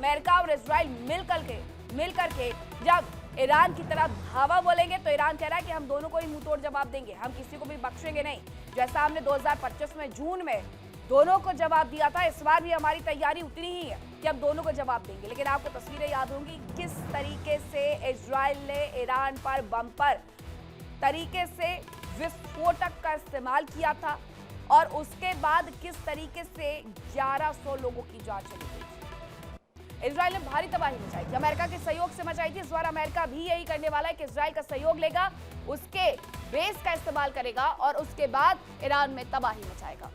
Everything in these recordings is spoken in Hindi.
अमेरिका और इजराइल मिलकर के जब ईरान की तरफ धावा बोलेंगे तो ईरान कह रहा है कि हम दोनों को ही मुंहतोड़ जवाब देंगे, हम किसी को भी बख्शेंगे नहीं। जैसा हमने 2025 में जून में दोनों को जवाब दिया था, इस बार भी हमारी तैयारी उतनी ही है कि हम दोनों को जवाब देंगे। लेकिन आपको तस्वीरें याद होंगी किस तरीके से इजराइल ने ईरान पर बम्पर तरीके से विस्फोटक का इस्तेमाल किया था और उसके बाद किस तरीके से 1100 लोगों की जान चली गई। इजराइल ने भारी तबाही मचाई थी, अमेरिका के सहयोग से मचाई थी। इस बार अमेरिका भी यही करने वाला है कि इजराइल का सहयोग लेगा, उसके बेस का इस्तेमाल करेगा और उसके बाद ईरान में तबाही मचाएगा।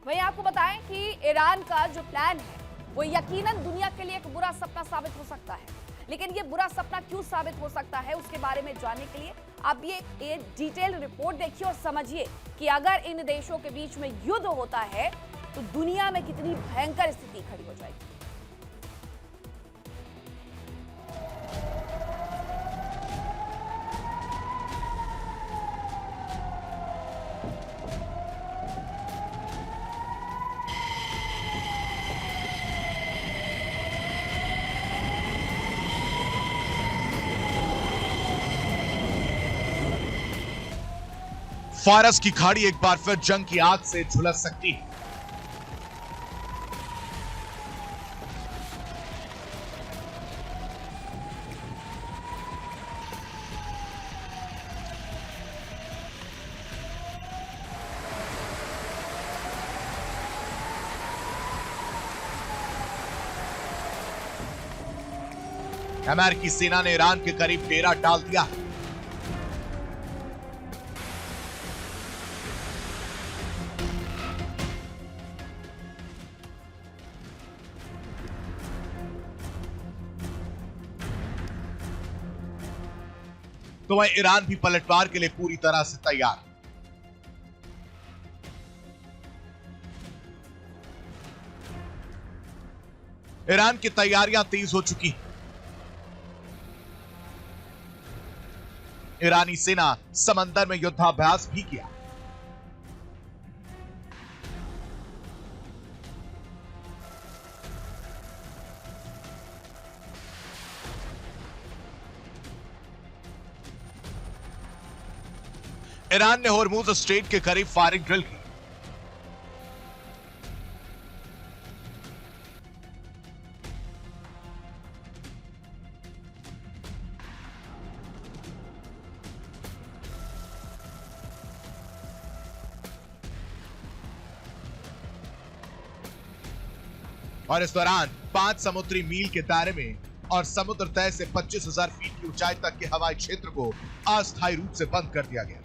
वहीं आपको बताएं कि ईरान का जो प्लान है वो यकीनन दुनिया के लिए एक बुरा सपना साबित हो सकता है, लेकिन ये बुरा सपना क्यों साबित हो सकता है उसके बारे में जानने के लिए आप ये डिटेल रिपोर्ट देखिए और समझिए कि अगर इन देशों के बीच में युद्ध होता है तो दुनिया में कितनी भयंकर स्थिति खड़ी हो जाएगी। फारस की खाड़ी एक बार फिर जंग की आग से झुलस सकती है। अमेरिकी सेना ने ईरान के करीब डेरा डाल दिया है। तो वह ईरान भी पलटवार के लिए पूरी तरह से तैयार है। ईरान की तैयारियां तेज हो चुकी हैं। ईरानी सेना समंदर में युद्धाभ्यास भी किया। ईरान ने होर्मुज स्ट्रेट के करीब फायरिंग ड्रिल की। और इस दौरान 5 समुद्री मील के दायरे में और समुद्र तय से 25,000 फीट की ऊंचाई तक के हवाई क्षेत्र को अस्थायी रूप से बंद कर दिया गया।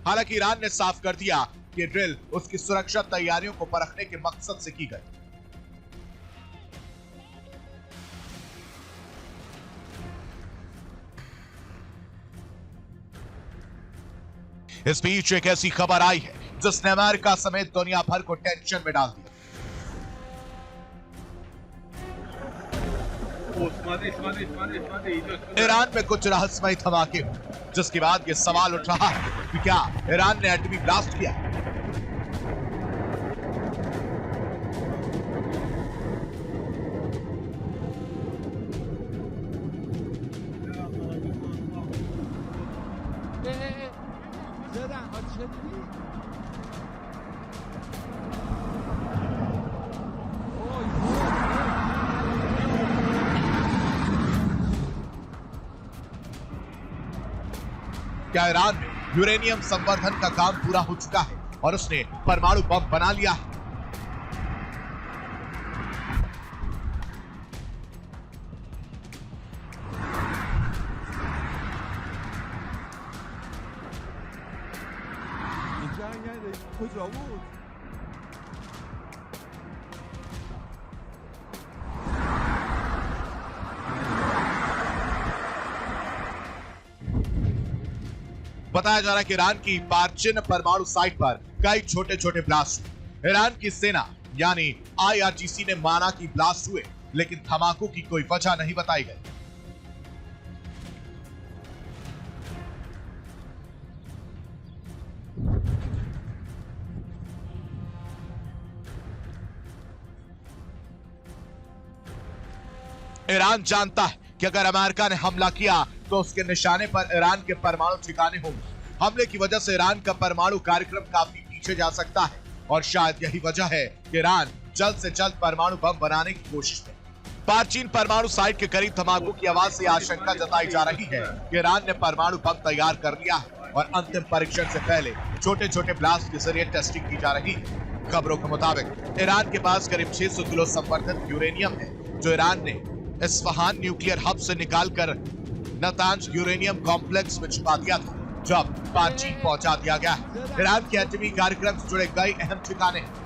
हालांकि ईरान ने साफ कर दिया कि ड्रिल उसकी सुरक्षा तैयारियों को परखने के मकसद से की गई। इस बीच एक ऐसी खबर आई है जिसने अमेरिका समेत दुनिया भर को टेंशन में डाल दिया। ईरान में कुछ रहस्यमय धमाके हुए, जिसके बाद यह सवाल उठ रहा है कि क्या ईरान ने एटमी ब्लास्ट किया। क्या ईरान में यूरेनियम संवर्धन का काम पूरा हो चुका है और उसने परमाणु बम बना लिया है? बताया जा रहा है कि ईरान की पार्चिन परमाणु साइट पर कई छोटे छोटे ब्लास्ट हुए। ईरान की सेना यानी IRGC ने माना कि ब्लास्ट हुए, लेकिन धमाकों की कोई वजह नहीं बताई गई। ईरान जानता है कि अगर अमेरिका ने हमला किया तो उसके निशाने पर ईरान के परमाणु ठिकाने होंगे। हमले की वजह से ईरान का परमाणु कार्यक्रम काफी पीछे जा सकता है और शायद यही वजह है कि ईरान जल्द से जल्द परमाणु बम बनाने की कोशिश में। पार्चीन परमाणु साइट के करीब धमाकों की आवाज से आशंका जताई जा रही है कि ईरान ने परमाणु बम तैयार कर लिया है और अंतिम परीक्षण से पहले छोटे छोटे ब्लास्ट के जरिए टेस्टिंग की जा रही है। खबरों के मुताबिक ईरान के पास करीब 600 किलो संवर्धित यूरेनियम है, जो ईरान ने इस्फहान न्यूक्लियर हब से निकालकर नातांज यूरेनियम कॉम्प्लेक्स में छुपा दिया था, जब पार्चीन पहुंचा दिया गया है। ईरान के एटमी कार्यक्रम से जुड़े कई अहम ठिकाने हैं।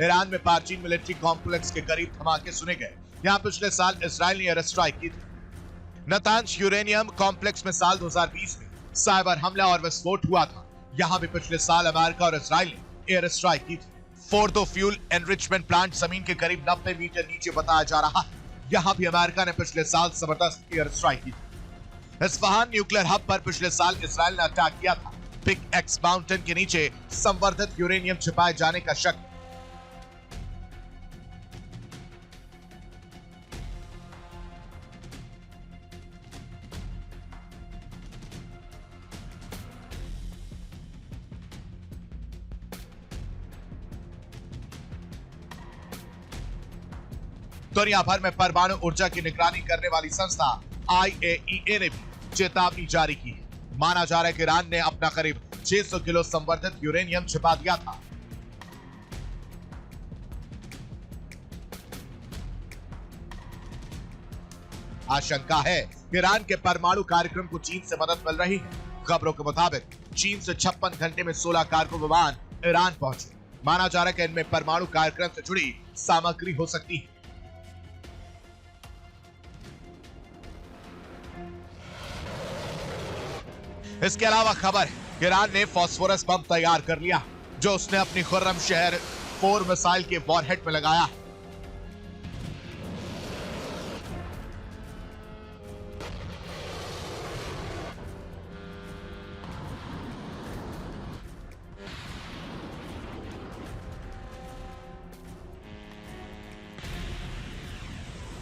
ईरान में पार्चीन मिलिट्री कॉम्प्लेक्स के करीब धमाके सुने गए। यहाँ पिछले साल इसराइल ने एयर स्ट्राइक की थी। नातांज यूरेनियम कॉम्प्लेक्स में साल 2020 में साइबर हमला और विस्फोट हुआ था। यहाँ भी पिछले साल अमेरिका और इसराइल ने एयर स्ट्राइक की थी। फोर्दो फ्यूल एनरिचमेंट प्लांट जमीन के करीब 90 मीटर नीचे बताया जा रहा है। यहाँ भी अमेरिका ने पिछले साल जबरदस्त एयर स्ट्राइक की थी। इस्फहान न्यूक्लियर हब पर पिछले साल इसराइल ने अटैक किया था। पिक एक्स माउंटेन के नीचे संवर्धित यूरेनियम छिपाए जाने का शक। दुनिया भर में परमाणु ऊर्जा की निगरानी करने वाली संस्था IAEA ने भी चेतावनी जारी की है। माना जा रहा है कि ईरान ने अपना करीब 600 किलो संवर्धित यूरेनियम छिपा दिया था। आशंका है कि ईरान के परमाणु कार्यक्रम को चीन से मदद मिल रही है। खबरों के मुताबिक चीन से 56 घंटे में 16 कार्गो विमान ईरान पहुंचे। माना जा रहा है कि इनमें परमाणु कार्यक्रम से जुड़ी सामग्री हो सकती है। इसके अलावा खबर है कि ईरान ने फास्फोरस बम तैयार कर लिया, जो उसने अपनी खुर्रम शहर 4 मिसाइल के वॉरहेड में लगाया है।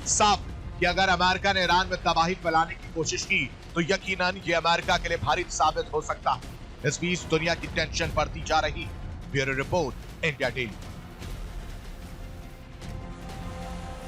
साफ कि अगर अमेरिका ने ईरान में तबाही फैलाने की कोशिश की तो यकीनन ये अमेरिका के लिए भारी साबित हो सकता है। इस बीच दुनिया की टेंशन बढ़ती जा रही है। Bureau report, India daily.